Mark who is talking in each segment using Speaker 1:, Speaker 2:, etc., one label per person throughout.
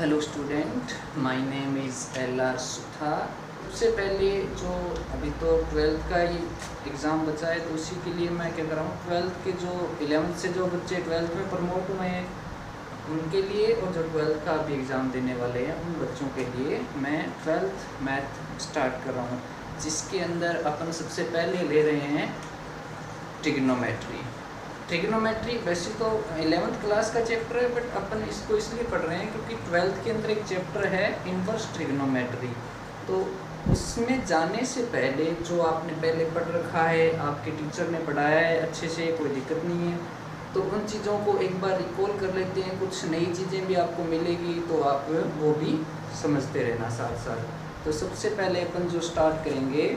Speaker 1: Hello student, my name is LR सुथा। सबसे पहले जो अभी तो 12th का ही एग्ज़ाम बचा है, तो उसी के लिए मैं क्या कर रहा हूँ, 12th के जो 11th से जो बच्चे 12th में प्रमोट हुए हैं उनके लिए, और जो 12th का अभी एग्ज़ाम देने वाले हैं उन बच्चों के लिए मैं 12th मैथ स्टार्ट कर रहा हूँ, जिसके अंदर अपन सबसे पहले ले रहे हैं ट्रिग्नोमेट्री। ट्रिग्नोमेट्री वैसे तो 11th क्लास का चैप्टर है, बट अपन इसको इसलिए पढ़ रहे हैं क्योंकि 12th के अंदर एक चैप्टर है इन्वर्स ट्रिग्नोमेट्री। तो उसमें जाने से पहले जो आपने पहले पढ़ रखा है, आपके टीचर ने पढ़ाया है अच्छे से, कोई दिक्कत नहीं है, तो उन चीज़ों को एक बार रिकॉल कर लेते हैं। कुछ नई चीज़ें भी आपको मिलेगी तो आप वो भी समझते रहना साथ साथ। तो सबसे पहले अपन जो स्टार्ट करेंगे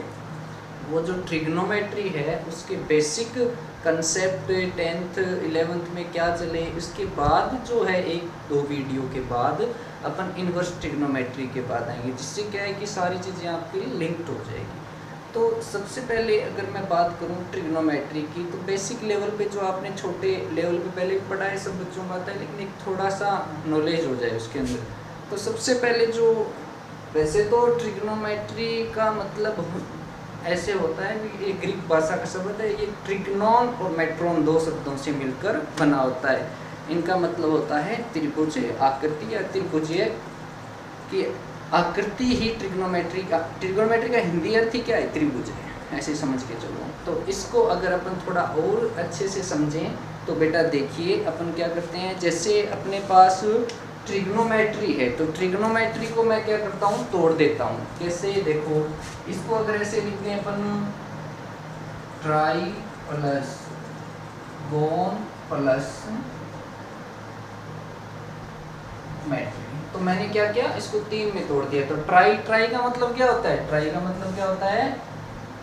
Speaker 1: वो जो ट्रिग्नोमेट्री है उसके बेसिक कंसेप्ट 10th 11th में क्या चले, उसके बाद जो है एक दो वीडियो के बाद अपन इन्वर्स ट्रिग्नोमेट्री के बाद आएंगे, जिससे क्या है कि सारी चीज़ें आपके लिंक्ड हो जाएगी। तो सबसे पहले अगर मैं बात करूं ट्रिग्नोमेट्री की, तो बेसिक लेवल पे जो आपने छोटे लेवल पे पहले पढ़ा है सब बच्चों को आता है, लेकिन एक थोड़ा सा नॉलेज हो जाए उसके अंदर। तो सबसे पहले जो, वैसे तो ट्रिग्नोमेट्री का मतलब ऐसे होता है कि ये ग्रीक भाषा का शब्द है, ये ट्रिग्नोन और मेट्रोन दो शब्दों से मिलकर बना होता है। इनका मतलब होता है त्रिभुज आकृति या त्रिभुजीय की आकृति ही ट्रिग्नोमेट्री का हिंदी अर्थ ही क्या है, त्रिभुज है, ऐसे समझ के चलो। तो इसको अगर अपन थोड़ा और अच्छे से समझें तो बेटा देखिए अपन क्या करते हैं, जैसे अपने पास ट्रिग्नोमेट्री है तो ट्रिग्नोमेट्री को मैं क्या करता हूँ, तोड़ देता हूँ। कैसे, देखो इसको अगर ऐसे लिख दें अपन, ट्राई प्लस गोन प्लस मेट्री, तो मैंने क्या किया, इसको 3 में तोड़ दिया। तो ट्राई का मतलब क्या होता है, ट्राई का मतलब क्या होता है,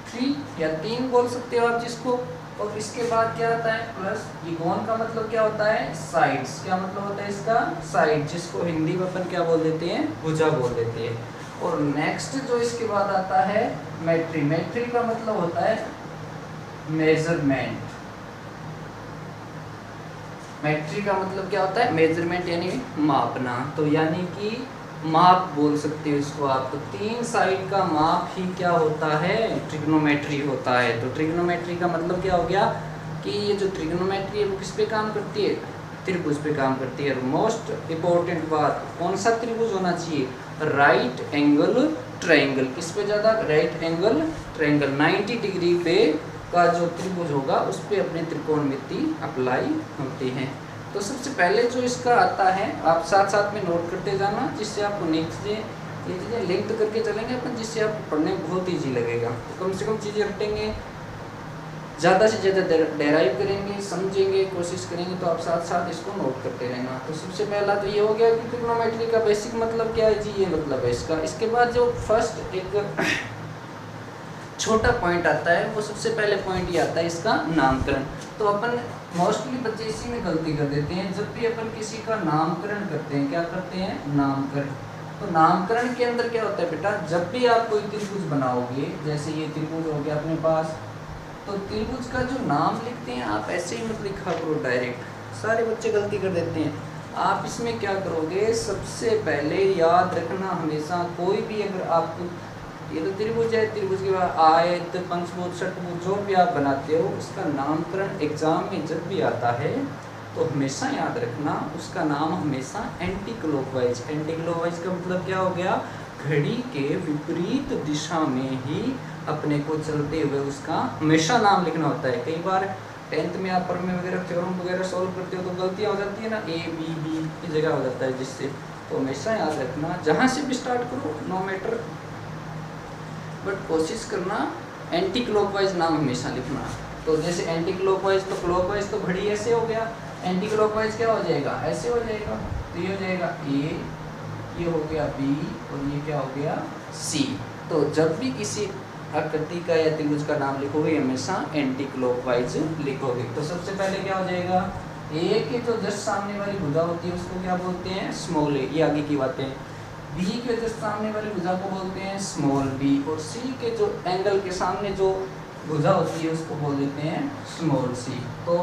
Speaker 1: 3 या 3 बोल सकते हो आप जिसको। और इसके बाद क्या आता है प्लस, ये गोन का मतलब क्या होता है, साइड्स। क्या मतलब होता है इसका, साइड, जिसको हिंदी में अपन क्या बोल देते हैं, भुजा बोल देते हैं। और नेक्स्ट जो इसके बाद आता है मेट्री। मेट्री का मतलब होता है मेजरमेंट। मेट्री का मतलब क्या होता है, मेजरमेंट यानी मापना। तो यानी कि माप बोल सकते हो इसको आप। तो 3 साइड का माप ही क्या होता है, ट्रिग्नोमेट्री होता है। तो ट्रिग्नोमेट्री का मतलब क्या हो गया कि ये जो ट्रिग्नोमेट्री है वो किस पे काम करती है, त्रिभुज पे काम करती है। और मोस्ट इम्पोर्टेंट बात, कौन सा त्रिभुज होना चाहिए, राइट एंगल ट्रायंगल। किस पे ज़्यादा, राइट एंगल ट्रायंगल। 90 डिग्री पे का जो त्रिभुज होगा उस पर अपने त्रिकोणमिति अप्लाई होती हैं। तो सबसे पहले जो इसका आता है, आप साथ साथ में नोट करते जाना, जिससे आपको नेक्स्ट ये चीज़ें लिंक करके चलेंगे अपन, जिससे आपको पढ़ने में बहुत ईजी लगेगा। तो कम से कम चीज़ें रटेंगे, ज़्यादा से ज़्यादा डेराइव करेंगे, समझेंगे, कोशिश करेंगे, तो आप साथ साथ इसको नोट करते रहना। तो सबसे पहला तो ये हो गया कि ट्रिग्नोमेट्री का बेसिक मतलब क्या है जी, ये मतलब है इसका। इसके बाद जो फर्स्ट एक छोटा पॉइंट आता है, वो सबसे पहले पॉइंट ये आता है इसका नामकरण। तो अपन मोस्टली बच्चे इसी में गलती कर देते हैं, जब भी अपन किसी का नामकरण करते हैं, क्या करते हैं, नामकरण। तो नामकरण के अंदर क्या होता है बेटा, जब भी आप कोई त्रिभुज बनाओगे, जैसे ये त्रिभुज हो गया अपने पास, तो त्रिभुज का जो नाम लिखते हैं आप ऐसे ही मत लिखा करो डायरेक्ट, सारे बच्चे गलती कर देते हैं। आप इसमें क्या करोगे, सबसे पहले याद रखना हमेशा, कोई भी अगर आपको, ये तो त्रिभुज है, त्रिभुज के बाद आयत, पंचभुज, षटभुज जो भी आप बनाते हो, उसका नामकरण एग्जाम में जब भी आता है तो हमेशा याद रखना, उसका नाम हमेशा एंटी क्लॉकवाइज। एंटी क्लॉकवाइज का मतलब क्या हो गया, घड़ी के विपरीत दिशा में ही अपने को चलते हुए उसका हमेशा नाम लिखना होता है। कई बार 10th में आप प्रमेय वगैरह थ्योरम वगैरह सॉल्व करते हो तो गलतियाँ हो जाती है ना, A B B की जगह हो जाता है, जिससे तो हमेशा याद रखना, जहाँ से भी स्टार्ट करो नो मैटर, बट कोशिश करना एंटी क्लॉकवाइज नाम हमेशा लिखना। तो जैसे एंटी क्लॉकवाइज, तो क्लॉकवाइज तो घड़ी ऐसे हो गया, एंटी क्लॉकवाइज क्या हो जाएगा, ऐसे हो जाएगा। तो ये हो जाएगा A, ये हो गया B, और ये क्या हो गया C। तो जब भी किसी आकृति का या त्रिभुज का नाम लिखोगे हमेशा एंटी क्लॉकवाइज लिखोगे। तो सबसे पहले क्या हो जाएगा, A के जो जस्ट सामने वाली भुजा होती है उसको क्या बोलते हैं, स्मॉल a, ये आगे की बातें। B के जस्ट सामने वाली भुजा को बोलते हैं स्मॉल b, और C के जो एंगल के सामने जो भुजा होती है उसको बोल देते हैं स्मॉल c। तो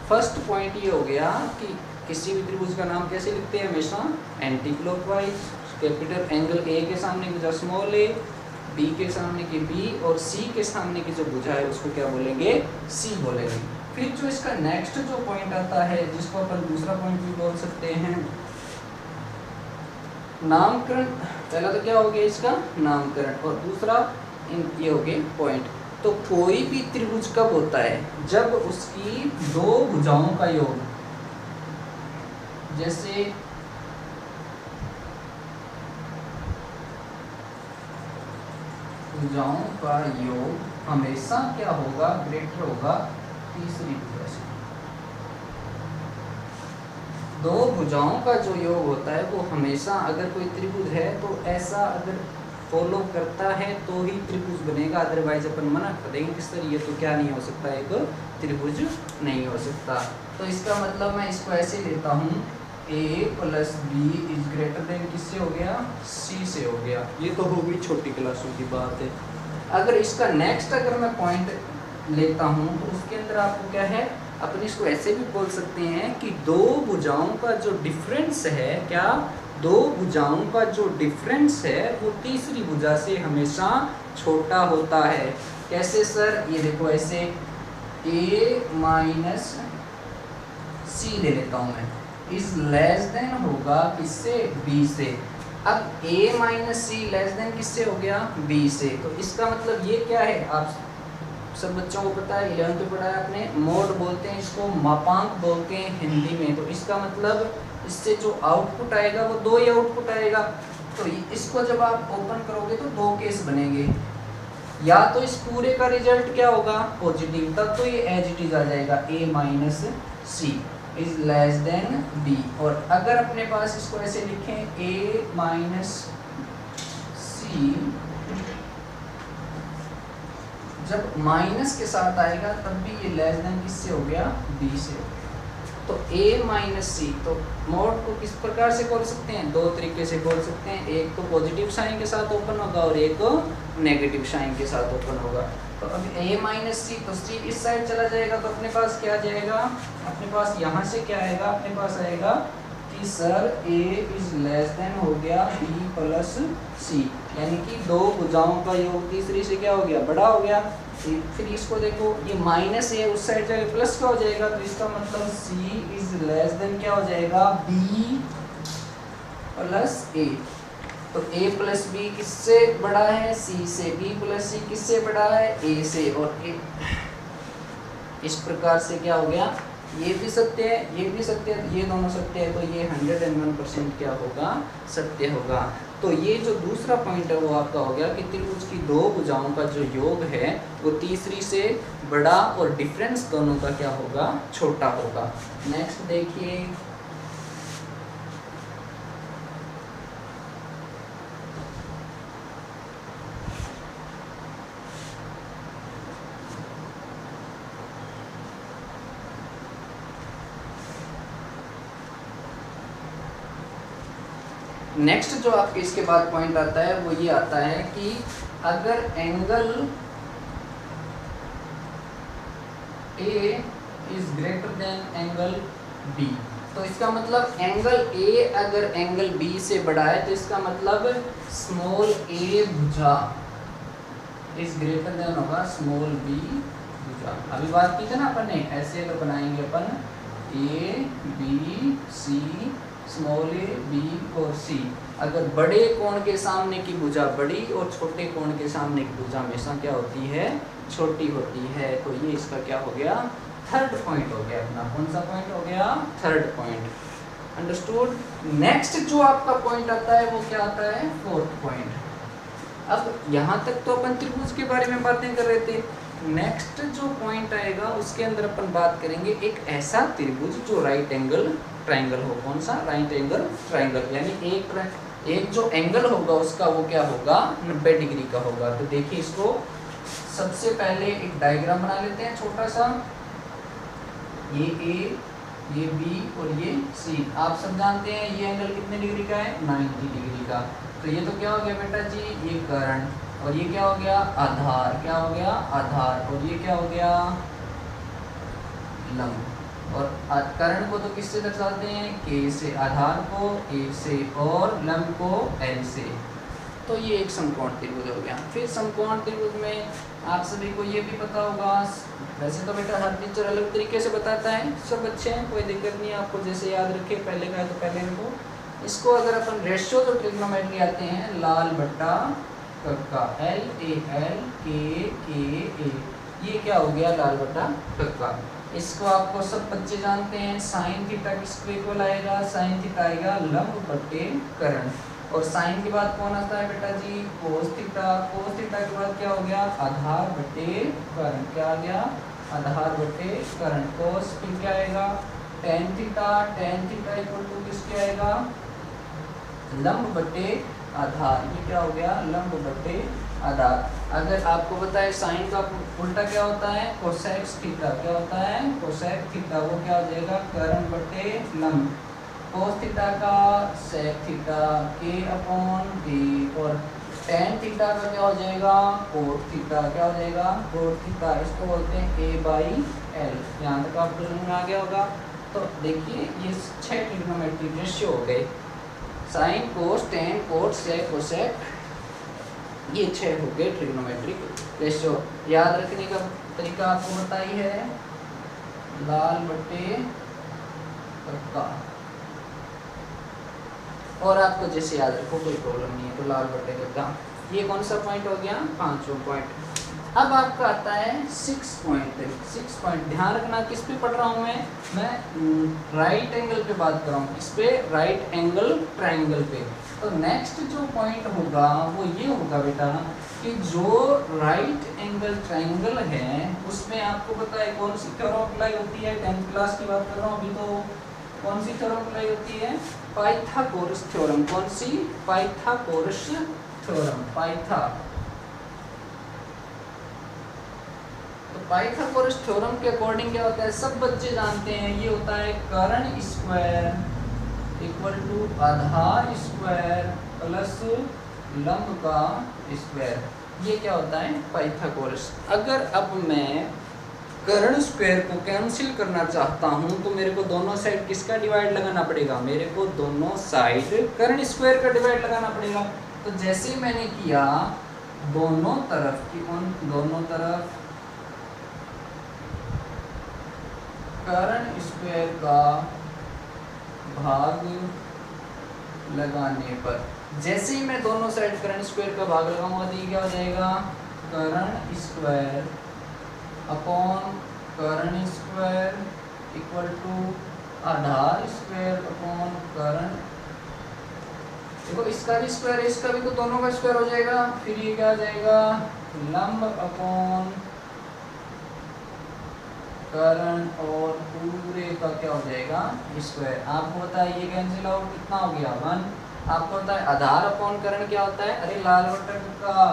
Speaker 1: फर्स्ट पॉइंट ये हो गया कि किसी भी त्रिभुज का नाम कैसे लिखते हैं? हमेशा anti clockwise. Capital angle A के सामने की भुजा स्मॉल ए, बी के सामने की बी और सी के सामने की जो भुजा है उसको क्या बोलेंगे? सी बोलेंगे। फिर जो इसका नेक्स्ट जो पॉइंट आता है जिसको अपन दूसरा पॉइंट भी बोल सकते हैं नामकरण। पहला तो क्या हो गया इसका नामकरण और दूसरा ये हो गए पॉइंट। तो कोई भी त्रिभुज कब होता है? जब उसकी दो भुजाओं का योग, जैसे भुजाओं का योग हमेशा क्या होगा? ग्रेटर होगा तीसरी भुजा से। दो भुजाओं का जो योग होता है वो हमेशा, अगर कोई त्रिभुज है तो ऐसा अगर फॉलो करता है तो ही त्रिभुज बनेगा, अदरवाइज अपन मना कर देंगे किस तरह ये तो क्या नहीं हो सकता, एक त्रिभुज नहीं हो सकता। तो इसका मतलब मैं इसको ऐसे लेता हूँ a plus B is greater than किससे हो गया? c से हो गया। ये तो हो गई छोटी क्लासों की बात है। अगर इसका नेक्स्ट अगर मैं पॉइंट लेता हूँ तो उसके अंदर आपको क्या है, अपन इसको ऐसे भी बोल सकते हैं कि दो भुजाओं का जो डिफरेंस है, क्या दो भुजाओं का जो डिफरेंस है वो तीसरी भुजा से हमेशा छोटा होता है। कैसे सर? ये देखो ऐसे a माइनस सी ले लेता हूँ मैं, इज लेस देन होगा किससे? b से। अब a minus C less than किससे हो गया? b से। तो इसका मतलब ये क्या है? आप सब बच्चों को पता है, 11th में पढ़ा है आपने, मोड बोलते हैं इसको, मापांक बोलते हैं हिंदी में। तो इसका मतलब इससे जो आउटपुट आएगा वो दो ही आउटपुट आएगा। तो इसको जब आप ओपन करोगे तो दो केस बनेंगे, या तो इस पूरे का रिजल्ट क्या होगा? पॉजिटिव, तब तो ये एज इट इज आ जाएगा a minus C is less than b। और अगर अपने पास इसको ऐसे लिखें a माइनस सी, जब माइनस के साथ आएगा तब भी ये लेस देन किससे हो गया? b से हो गया। तो a माइनस सी, तो मोड को किस प्रकार से बोल सकते हैं? दो तरीके से बोल सकते हैं, एक तो पॉजिटिव साइन के साथ ओपन होगा और एक नेगेटिव साइन के साथ ओपन होगा। तो अब a माइनस सी, तो सी इस साइड चला जाएगा तो अपने पास क्या आ जाएगा? अपने पास यहाँ से क्या आएगा? अपने पास आएगा कि sir a is less then हो गया b प्लस सी, यानी कि दो भुजाओं का योग तीसरी से क्या हो गया? बड़ा हो गया। फिर इसको देखो, ये माइनस है उस साइड जाएगा प्लस का हो जाएगा, तो इसका मतलब c इज लेस देन क्या हो जाएगा? b plus a। तो a प्लस b किससे बड़ा है? c से। b प्लस c किससे बड़ा है? a से। और इस प्रकार से क्या हो गया? ये भी सत्य है, ये भी सत्य है, ये दोनों सत्य है, तो ये 101% क्या होगा? सत्य होगा। तो ये जो दूसरा पॉइंट है वो आपका हो गया कि त्रिभुज की दो भुजाओं का जो योग है वो तीसरी से बड़ा और डिफरेंस दोनों का क्या होगा? छोटा होगा। नेक्स्ट देखिए, नेक्स्ट जो आपके इसके बाद पॉइंट आता है वो ये आता है कि अगर angle A is greater then angle B, तो इसका मतलब एंगल A अगर एंगल B से बड़ा है तो इसका मतलब स्मॉल a भुजा इज ग्रेटर देन होगा स्मॉल b भुजा। अभी बात की थी ना अपन ने, ऐसे अगर बनाएंगे अपन A B C small a b और c, अगर बड़े कोण के सामने की भुजा बड़ी और छोटे कोण के सामने की भुजा हमेशा क्या होती है? छोटी होती है। तो ये इसका क्या हो गया? थर्ड पॉइंट हो गया अपना। कौन सा पॉइंट हो गया? Third point. अंडरस्टूड। नेक्स्ट जो आपका पॉइंट आता है वो क्या आता है? Fourth point. अब यहाँ तक तो अपन त्रिभुज के बारे में बातें कर रहे थे। नेक्स्ट जो पॉइंट आएगा उसके अंदर अपन बात करेंगे एक ऐसा त्रिभुज जो राइट एंगल ट्राइंगल हो। कौन सा? राइट एंगल ट्राइंगल, यानी एक जो एंगल होगा उसका वो क्या होगा? 90 डिग्री का होगा। तो देखिए इसको सबसे पहले एक डायग्राम बना लेते हैं छोटा सा। ये A, ये B और ये C। आप सब जानते हैं ये एंगल कितने डिग्री का है? 90 डिग्री का। तो ये तो क्या हो गया बेटा जी? ये कर्ण, और ये क्या हो गया? आधार। क्या हो गया? आधार। और ये क्या हो गया? लंब। और कर्ण को तो किससे दर्शाते हैं, के से, आधार को ए से और लंब को एल से। तो ये एक समकोण त्रिभुज हो गया। फिर समकोण त्रिभुज में आप सभी को ये भी पता होगा, वैसे तो बेटा हर टीचर अलग तरीके से बताता है, सब अच्छे हैं, कोई दिक्कत नहीं है, आपको जैसे याद रखे पहले का है तो पहले इनको। इसको अगर अपन रेशियो जो ट्रिग्नोमेट्री आते हैं, लाल बट्टा कक्का, LAL ये क्या हो गया, लाल बट्टा कक्का। इसको आपको सब बच्चे जानते हैं, साइन थीटा किसको इक्वल आएगा, साइन थीटा आएगा लंब बट्टे कर्ण। और साइन के बाद कौन आता है बेटा जी, कोस थीटा। कोस थीटा के बाद क्या हो गया, आधार बट्टे कर्ण, क्या आ गया, आधार बट्टे कर्ण। कोस फिर क्या आएगा, tan theta. Tan theta equal to किसके आएगा, लंब बट्टे आधार। ये क्या हो गया, लंब बट्टे आधार। अगर आपको पता है साइन का उल्टा क्या होता है, कोसेक थीटा। क्या होता है, कोसेक थीटा। वो क्या हो जाएगा, कर्ण बट्टे लंब। कोस थीटा का सेक थीटा, के अपॉन बी। और टेन थीटा का क्या हो जाएगा, कोट थीटा। क्या हो जाएगा, कोट थीटा। इसको बोलते हैं ए बाई एल। यहाँ तक आपको समझ में आ गया होगा। तो देखिए ये 6 ट्रिग्नोमेट्रिक रेशियो हो गए, sine cos tan cot sec cosec, ये 6 हो गए ट्रिग्नोमेट्रिक रेशियो। याद रखने का तरीका आपको बताई है, लाल बट्टे कक्का। और आपको जैसे याद रखो कोई प्रॉब्लम नहीं है, तो लाल बट्टे कक्का। ये कौन सा पॉइंट हो गया, 5वां पॉइंट। अब आपका आता है 6 पॉइंट। 6 पॉइंट ध्यान रखना, किस पे पढ़ रहा हूँ मैं राइट एंगल पे बात कर रहा हूँ, इस पे राइट एंगल ट्रायंगल पे। तो नेक्स्ट जो पॉइंट होगा वो ये होगा बेटा कि जो राइट एंगल ट्रायंगल है उसमें आपको पता है कौन सी थ्योरम अप्लाई होती है, 10th क्लास की बात कर रहा हूँ अभी। तो कौन सी थ्योरम अप्लाई होती है, पाइथागोरस थ्योरम। कौन सी, पाइथागोरस थ्योरम, तो पाइथागोरस थ्योरम के अकॉर्डिंग क्या होता है, सब बच्चे जानते हैं, ये होता है कर्ण स्क्वायर इक्वल टू आधार स्क्वायर प्लस लंब का स्क्वायर। ये क्या होता है, पाइथागोरस। अगर अब मैं कर्ण स्क्वायर को कैंसिल करना चाहता हूं तो मेरे को दोनों साइड किसका डिवाइड लगाना पड़ेगा, मेरे को दोनों साइड कर्ण स्क्वायर का डिवाइड लगाना पड़ेगा। तो जैसे मैंने किया दोनों तरफ की, उन दोनों तरफ कर्ण स्क्वायर का भाग लगाने पर, जैसे ही मैं दोनों साइड कर्ण स्क्वायर का भाग लगाऊंगा तो ये क्या हो जाएगा, कर्ण स्क्वायर अपॉन कर्ण स्क्वायर इक्वल टू आधार स्क्वायर अपॉन कर्ण। देखो इसका भी स्क्वायर है, इसका भी, तो दोनों का स्क्वायर हो जाएगा। फिर ये क्या आ जाएगा, लंब अपॉन कर्ण और पूरे का क्या हो जाएगा, स्क्वायर। आपको पता है ये कैंसिल आउट कितना हो गया, 1। आपको पता है आधार अपॉन कर्ण क्या होता है, अरे लाल बट्टा का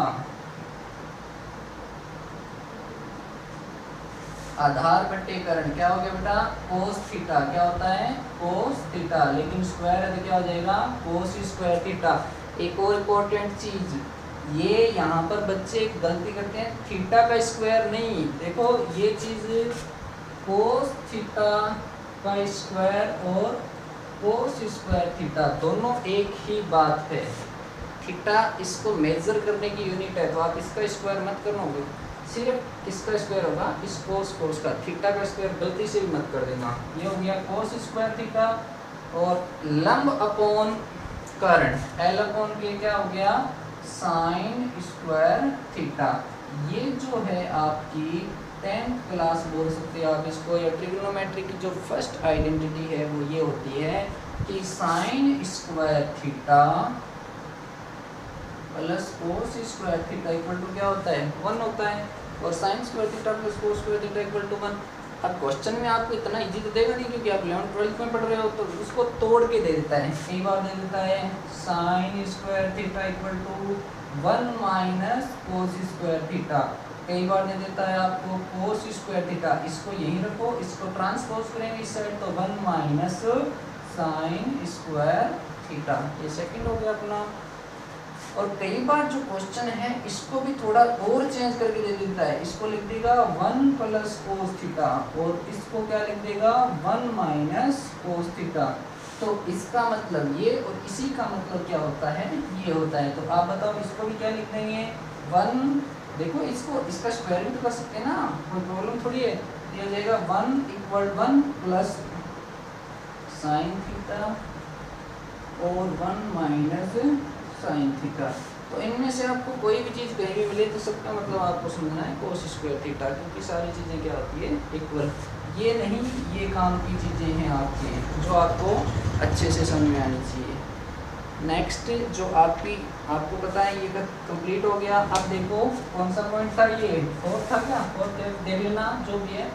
Speaker 1: आधार बट्टे कर्ण क्या हो गया बेटा, कोस थीटा। क्या होता है, कोस थीटा, लेकिन स्क्वायर है तो क्या हो जाएगा, कोस स्क्वायर थीटा। एक और इम्पोर्टेंट चीज, ये यहाँ पर बच्चे एक गलती करते हैं, थीटा का स्क्वायर नहीं। देखो ये चीज कोस थीटा का स्क्वायर और कोस स्क्वायर थीटा दोनों एक ही बात है। थीटा इसको मेजर करने की यूनिट है, तो आप इसका स्क्वायर मत करना, सिर्फ इसका स्क्वायर होगा, इस कोस का। थीटा का स्क्वायर गलती से भी मत कर देना। ये हो गया कोस स्क्वायर थीटा। और लंब अपॉन कर्ण, एल अपॉन के क्या हो गया, साइन स्क्वायर थीटा। ये जो है आपकी 10th क्लास बोल सकते हैं आप इसको, या ट्रिग्नोमेट्री की जो फर्स्ट आइडेंटिटी है वो ये होती है कि sine square theta plus cos square theta equal to क्या होता है, 1 होता है। और sine square theta plus cos square theta equal to 1। अब क्वेश्चन में आपको इतना इजी तो देगा नहीं, क्योंकि आप 11th-12th में पढ़ रहे हो, तो उसको तोड़ के दे देता है। कई बार दे देता है sine square theta equal to 1 minus cos square theta. कई बार दे देता है आपको कोस स्क्वायर थीटा, इसको यहीं रखो, इसको ट्रांसपोज करेंगे इस साइड, तो 1 माइनस साइन स्क्वायर थीटा। ये सेकंड हो गया अपना। और कई बार जो क्वेश्चन है इसको भी थोड़ा और चेंज करके दे देता है, इसको लिख देगा 1 प्लस कोस थीटा और इसको क्या लिख देगा 1 माइनस कोस थीटा। तो इसका मतलब ये और इसी का मतलब क्या होता है, ये होता है। तो आप बताओ इसको भी क्या लिख देंगे 1, देखो इसको इसका स्क्वायर भी तो कर सकते हैं ना, कोई प्रॉब्लम थोड़ी है। ये हो जाएगा 1 प्लस साइन थीटा और 1 माइनस साइन थीटा। तो इनमें से आपको कोई भी चीज़ कहीं भी मिले तो सबका मतलब आपको समझना है कोस स्क्वायर थीटा, क्योंकि सारी चीज़ें क्या होती है इक्वल। ये नहीं, ये काम की चीज़ें हैं आपके जो आपको अच्छे से समझ में आनी चाहिए। नेक्स्ट जो आपको पता है ये कंप्लीट हो गया। अब देखो कौन सा पॉइंट था, ये फोर्थ था क्या, फोर्थ देख लेना जो भी है,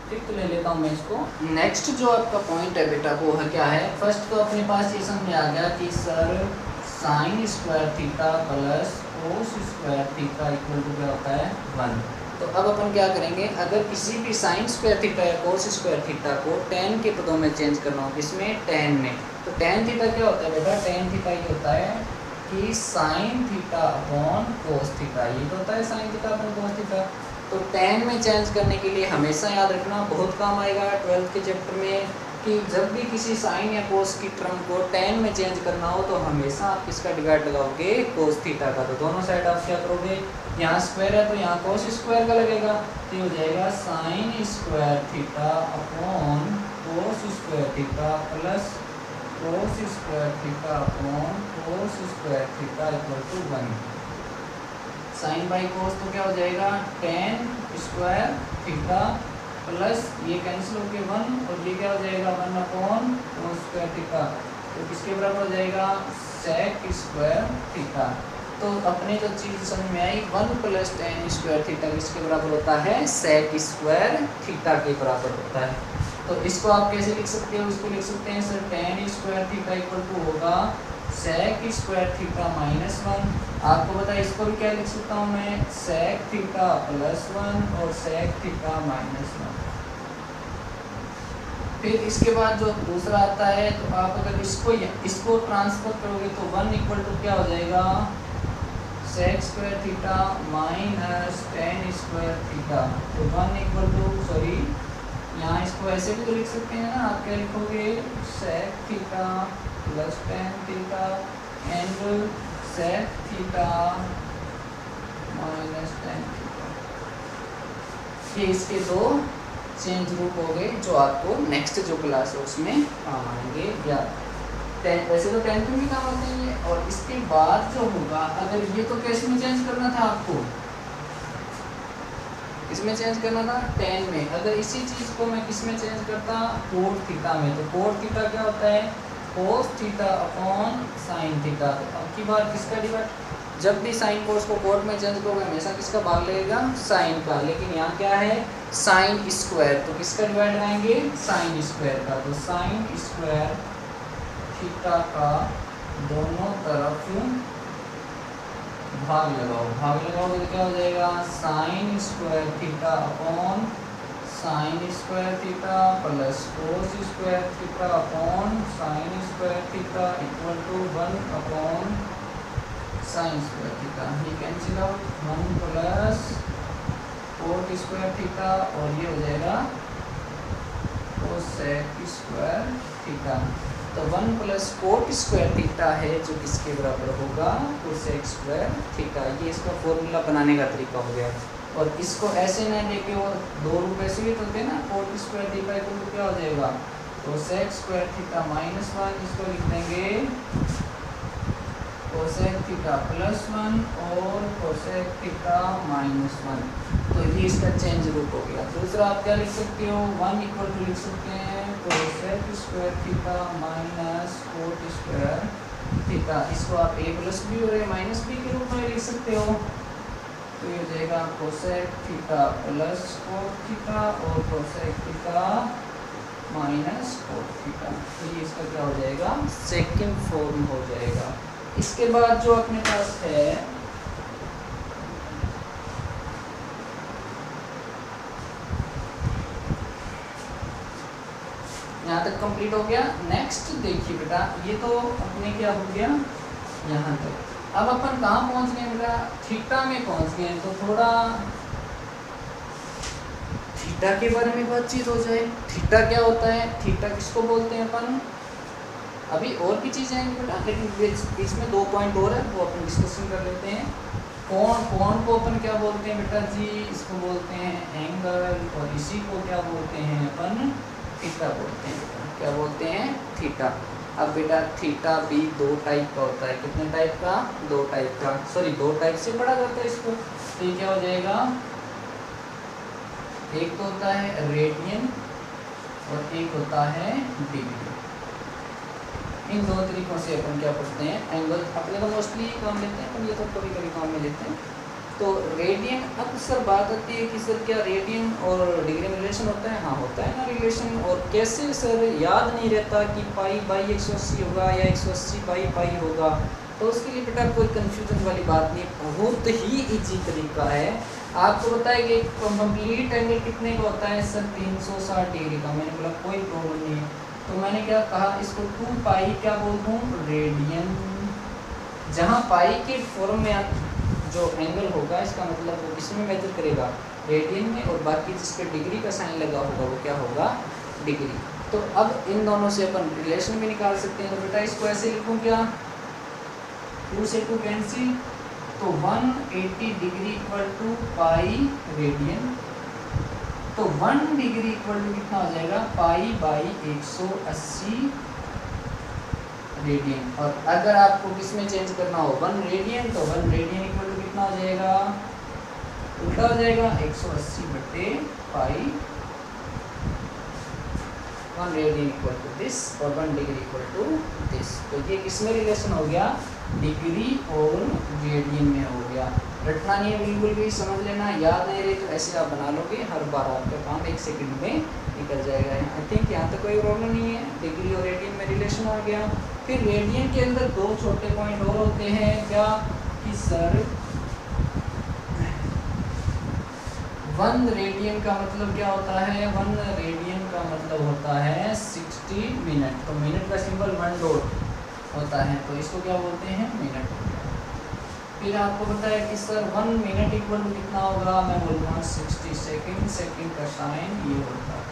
Speaker 1: फिफ्थ ले लेता हूँ मैं इसको। नेक्स्ट जो आपका पॉइंट है बेटा वो है क्या है, फर्स्ट तो अपने पास ये समझ में आ गया कि sir sine square theta plus cos square theta equal to क्या होता है 1। तो अब अपन क्या करेंगे, अगर किसी भी साइन स्क्वायर थीटा या कोस स्क्वायर थीटा को tan के पदों में चेंज करना हो, किसमें tan में, तो tan थीटा क्या होता है बेटा, tan थीटा ये होता है कि sine theta upon cos theta, ये तो होता है sine theta upon cos theta. तो tan में चेंज करने के लिए हमेशा याद रखना, बहुत काम आएगा 12th के चैप्टर में, कि जब भी किसी साइन या कोस की टर्म को tan में चेंज करना हो तो हमेशा आप किसका डिवाइड लगाओगे, कोस थीटा का। तो दोनों साइड आप क्या करोगे, यहाँ स्क्वायर है तो यहाँ कोस स्क्वायर का लगेगा, तो हो जाएगा sine square theta upon cos square theta plus cos square theta upon cos square theta equal to 1। Sine by cos तो क्या हो जाएगा tan स्क्वायर थीटा प्लस ये कैंसिल होके 1 और ये क्या हो जाएगा 1 अपॉन कोस स्क्वायर थीटा, तो किसके बराबर हो जाएगा सेक स्क्वायर थीटा। तो अपने जो चीज़ समझ में आई 1 प्लस tan स्क्वायर थीटा किसके बराबर होता है, सेक स्क्वायर थीटा के बराबर होता है। तो इसको आप कैसे लिख सकते हो, इसको लिख सकते हैं sir tan square theta equal to होगा सेक स्क्वायर थीटा माइनस 1। आपको पता है इसको भी क्या लिख सकता हूँ मैं, सेक थीटा प्लस 1 और सेक थीटा माइनस 1। फिर इसके बाद जो दूसरा आता है, तो आप अगर इसको ट्रांसफर करोगे तो 1 इक्वल टू क्या हो जाएगा sec square theta minus tan square theta. तो 1 इक्वल टू सॉरी यहाँ इसको ऐसे भी तो लिख सकते हैं ना, आप क्या लिखोगे sec theta plus tan theta and sec theta minus tan theta. ये इसके दो चेंज रूप हो गए जो आपको नेक्स्ट जो क्लास है उसमें काम आएंगे। या वैसे तो 10th में भी काम आते हैं। और इसके बाद जो होगा, अगर ये तो कैसे में चेंज करना था आपको, इसमें चेंज करना था tan में, अगर इसी चीज़ को मैं किस में चेंज करता कोट थीटा में, तो कोट थीटा क्या होता है cos theta upon sine theta. तो अब की बार किसका डिवाइड, जब भी साइन कोस को कोट में चेंज करोगे हमेशा किसका भाग लगेगा साइन का, लेकिन यहाँ क्या है साइन स्क्वायर, तो किसका डिवाइड लगाएंगे साइन स्क्वायर का। तो साइन स्क्वायर थीटा का दोनों तरफ भाग लगाओगे तो क्या हो जाएगा sine square theta upon sine square theta plus cos square theta upon sine square theta equal to 1 upon sine square theta. ये cancel out 1 plus cot square theta और ये हो जाएगा कोसेक स्क्वायर थीटा। तो 1 प्लस कोट स्क्वायर थीटा है जो किसके बराबर होगा कोसेक स्क्वायर थीटा। ये इसका फॉर्मूला बनाने का तरीका हो गया। और इसको ऐसे ना लेके वो दो रूप ऐसे भी होते हैं ना, cot square theta equal to क्या हो जाएगा कोसेक स्क्वायर थीटा माइनस 1, इसको लिख देंगे कोसेक थीटा प्लस 1 और कोसेक थीटा माइनस 1। तो ये इसका चेंज रूप हो गया। दूसरा आप क्या लिख सकते हो 1 इक्वल टू लिख सकते हैं cosec square theta minus coat square theta. इसको आप a प्लस बी और a माइनस बी के रूप में लिख सकते हो। तो ये हो जाएगा cosec theta plus cot theta और cosec theta minus cot theta. तो ये इसका क्या हो जाएगा सेकंड फॉर्म हो जाएगा। इसके बाद जो अपने पास है यहाँ तक कंप्लीट हो गया। नेक्स्ट देखिए बेटा, ये तो अपने क्या हो गया यहाँ तक। अब अपन कहाँ पहुँच गए बेटा, थीटा में पहुँच गए। तो थोड़ा थीटा के बारे में बातचीत हो जाए। थीटा क्या होता है, थीटा किसको बोलते हैं अपन, अभी और भी चीज़ें हैं बेटा, लेकिन बीच में 2 पॉइंट और है वो अपन डिस्कशन कर लेते हैं। कोण को अपन क्या बोलते हैं बेटा जी, इसको बोलते हैं एंगल, और इसी को क्या बोलते हैं अपन, थीटा बोलते हैं बेटा। क्या बोलते हैं, थीटा। अब बेटा थीटा भी 2 टाइप का होता है। कितने टाइप का, 2 टाइप का, सॉरी 2 टाइप से पढ़ा जाता है इसको। तो ये क्या हो जाएगा, एक तो होता है रेडियन और एक होता है डिग्री। इन 2 तरीकों से अपन क्या पढ़ते हैं, एंगल अपने तो मोस्टली काम लेते हैं, पर ये तो कभी कभी काम में लेते हैं। तो रेडियन, अब सर बात आती है कि सर क्या रेडियन और डिग्री में रिलेशन होता है, हाँ होता है ना रिलेशन। और कैसे सर, याद नहीं रहता कि पाई बाई 180 होगा या 180 बाई पाई होगा। तो उसके लिए बेटा कोई कंफ्यूजन वाली बात नहीं, बहुत ही इजी तरीका है। आपको बताया कि कंप्लीट एंगल कितने का होता है सर, 360 डिग्री का। मैंने बोला कोई प्रॉब्लम नहीं है, तो मैंने क्या कहा, इसको 2 पाई क्या बोल दूँ, रेडियन। जहाँ पाई के फॉर्म में जो एंगल होगा, इसका मतलब वो किसमें मेजर करेगा, रेडियन में, और बाकी जिस पे डिग्री का साइन लगा होगा वो क्या होगा, डिग्री। तो अब इन दोनों से अपन रिलेशन भी निकाल सकते हैं। तो बेटा इसको ऐसे लिखूँ क्या, 2 से 2 कैंसिल, तो 180 degree equal to pi radian. तो 1 डिग्री इक्वल टू कितना हो जाएगा, पाई बाई 180 रेडियन। और अगर आपको किसमें चेंज करना हो, 1 रेडियन, तो 1 रेडियन इक्वल टू कितना हो जाएगा, उल्टा हो जाएगा 180 बटे पाई। 1 रेडियन इक्वल टू दिस और 1 डिग्री इक्वल टू दिस। तो ये किसमें रिलेशन हो गया, डिग्री और रेडियन में हो गया। रटना नहीं है बिल्कुल भी, समझ लेना, याद नहीं रहे तो ऐसे आप बना लोगे, हर बार आपका काम 1 सेकंड में निकल जाएगा। आई थिंक यहाँ तक कोई प्रॉब्लम नहीं है, डिग्री और रेडियन में रिलेशन आ गया। फिर रेडियन के अंदर 2 छोटे पॉइंट और होते हैं, क्या कि सर 1 रेडियन का मतलब क्या होता है, 1 रेडियन का मतलब होता है 60 मिनट। तो मिनट का सिंबल 1 डॉट होता है, तो इसको क्या बोलते हैं, मिनट। फिर आपको पता है कि सर 1 मिनट इक्वल टू कितना होगा, मैं बोलूँगा 60 सेकेंड। सेकेंड का साइन ये होता है।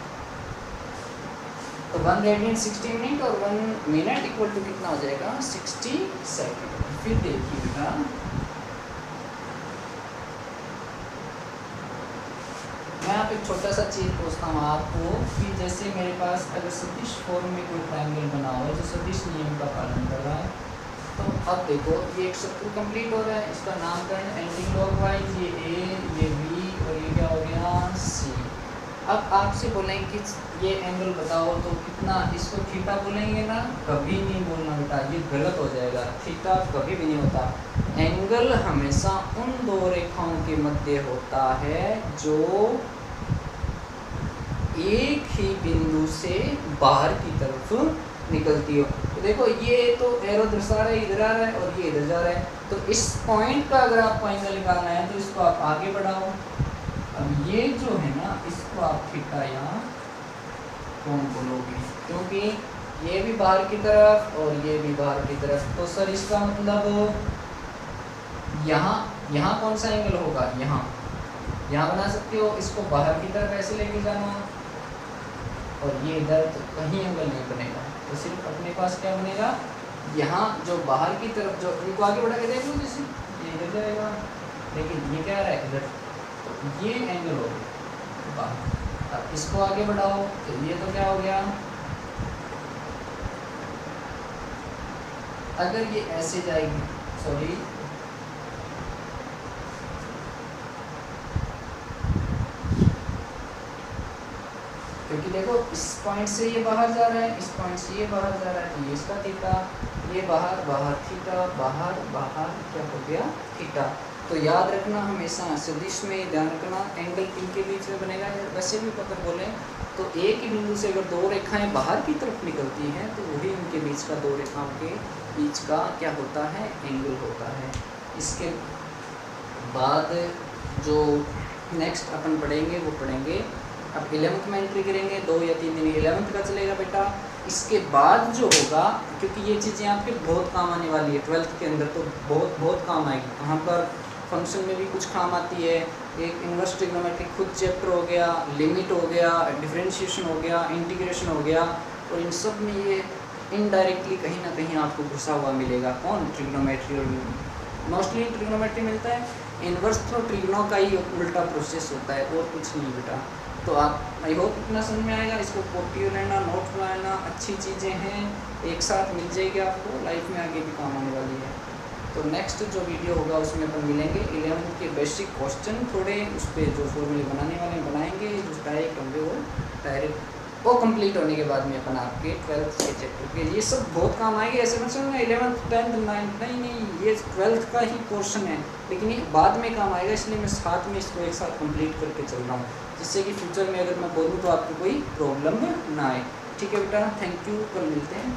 Speaker 1: तो 1 रेडियन 60 मिनट और 1 मिनट इक्वल टू कितना हो जाएगा, 60 सेकेंड। फिर देखिएगा, मैं आप एक छोटा सा चीज़ पूछता हूँ आपको कि जैसे मेरे पास अगर सदिश फॉर्म में कोई ट्रायंगल बना हुआ है जो सदिश नियम का पालन कर रहा है, तो अब देखो ये एक सर्कल कंप्लीट हो रहा है, इसका नामकरण एंटी क्लॉकवाइज, ये ए, ये बी और ये क्या हो गया, सी। अब आपसे बोलेंगे कि ये एंगल बताओ, तो कितना, इसको थीटा बोलेंगे ना, कभी नहीं बोलना बेटा, ये गलत हो जाएगा। थीटा कभी भी नहीं होता। एंगल हमेशा उन 2 रेखाओं के मध्य होता है जो एक ही बिंदु से बाहर की तरफ निकलती हो। तो देखो ये तो एरो दर्शा रहा है, इधर आ रहा है और ये इधर जा रहा है। तो इस पॉइंट का अगर आपको एंगल निकालना है तो इसको आप आगे बढ़ाओ। अब ये जो है ना, इसको आप थीटा या कोण बोलोगे, क्योंकि ये भी बाहर की तरफ और ये भी बाहर की तरफ। तो सर इसका मतलब यहाँ कौन सा एंगल होगा, यहाँ बना सकते हो। इसको बाहर की तरफ ऐसे लेके जाना और ये इधर, तो कहीं एंगल नहीं बनेगा। तो सिर्फ अपने पास क्या बनेगा, यहाँ जो बाहर की तरफ, जो इनको आगे बढ़ा के देख लो, जैसे ये इधर जाएगा, लेकिन ये क्या आ रहा है इधर, तो ये एंगल हो गया बाहर। अब इसको आगे बढ़ाओ तो ये तो क्या हो गया, अगर ये ऐसे जाएगी, सॉरी क्योंकि देखो इस पॉइंट से ये बाहर जा रहा है, इस पॉइंट से ये बाहर जा रहा है, तो ये इसका थीटा, ये बाहर बाहर थीटा, बाहर बाहर क्या हो गया, थीटा। तो याद रखना हमेशा सदिश में ध्यान रखना, एंगल किन के बीच में बनेगा। वैसे भी अगर बोलें तो एक ही बिंदु से अगर 2 रेखाएं बाहर की तरफ निकलती हैं तो वही उनके बीच का, 2 रेखाओं के बीच का क्या होता है, एंगल होता है। इसके बाद जो नेक्स्ट अपन पढ़ेंगे वो पढ़ेंगे, अब 11th में एंट्री करेंगे, 2 या 3 दिन 11th का चलेगा बेटा। इसके बाद जो होगा, क्योंकि ये चीज़ें आपके बहुत काम आने वाली है 12th के अंदर, तो बहुत बहुत काम आएगी। कहाँ पर फंक्शन में भी कुछ काम आती है, एक इन्वर्स ट्रिग्नोमेट्री खुद चैप्टर हो गया, लिमिट हो गया, डिफरेंशिएशन हो गया, इंटीग्रेशन हो गया, और इन सब में ये इनडायरेक्टली कहीं ना कहीं आपको घुसा हुआ मिलेगा। कौन? ट्रिग्नोमेट्री। और मोस्टली ट्रिग्नोमेट्री मिलता है, इन्वर्स तो ट्रिग्नो का ही उल्टा प्रोसेस होता है, और कुछ नहीं बेटा। तो आप आई होप इतना समझ में आएगा। इसको कॉपी लेना, नोट बनाना, अच्छी चीज़ें हैं, एक साथ मिल जाएगी आपको, लाइफ में आगे भी काम आने वाली है। तो नेक्स्ट जो वीडियो होगा उसमें अपन मिलेंगे 11th के बेसिक क्वेश्चन, थोड़े उस पर जो फॉर्मूले बनाने वाले बनाएंगे, जो डायरेक्ट होंगे वो डायरेक्ट, वो कंप्लीट होने के बाद में अपन आपके 12th के चैप्टर के ये सब बहुत काम आएंगे। ऐसे मत समझना 11th 10th 9th, नहीं, ये 12th का ही पोर्शन है, लेकिन ये बाद में काम आएगा, इसलिए मैं साथ में इसको एक साथ कंप्लीट करके चल रहा हूँ, जिससे कि फ्यूचर में अगर मैं बोलूँ तो आपको कोई प्रॉब्लम ना आए। ठीक है बेटा, थैंक यू, कल मिलते हैं।